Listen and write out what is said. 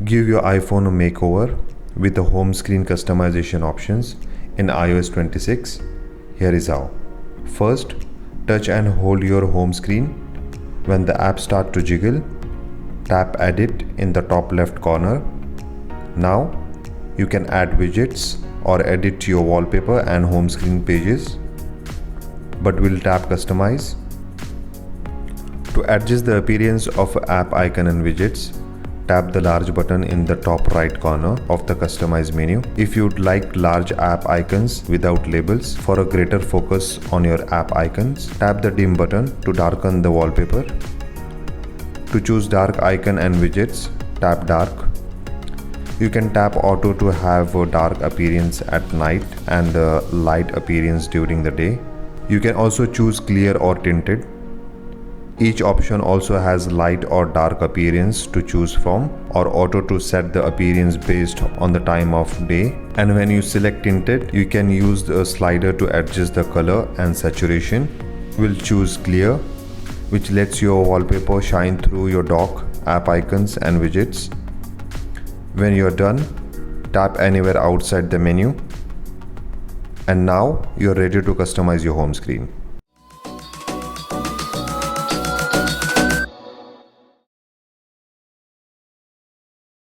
Give your iPhone a makeover with the home screen customization options in iOS 26. Here is how. First, touch and hold your home screen. When the app starts to jiggle, tap Edit in the top left corner. Now, you can add widgets or edit your wallpaper and home screen pages, but we'll tap Customize. To adjust the appearance of app icon and widgets, tap the large button in the top right corner of the Customize menu. If you'd like large app icons without labels for a greater focus on your app icons, tap the dim button to darken the wallpaper. To choose dark icon and widgets, tap Dark. You can tap Auto to have a dark appearance at night and a light appearance during the day. You can also choose Clear or Tinted. Each option also has light or dark appearance to choose from, or auto to set the appearance based on the time of day. And when you select tinted, you can use the slider to adjust the color and saturation. We'll choose clear, which lets your wallpaper shine through your dock, app icons and widgets. When you're done, tap anywhere outside the menu. And now you're ready to customize your home screen.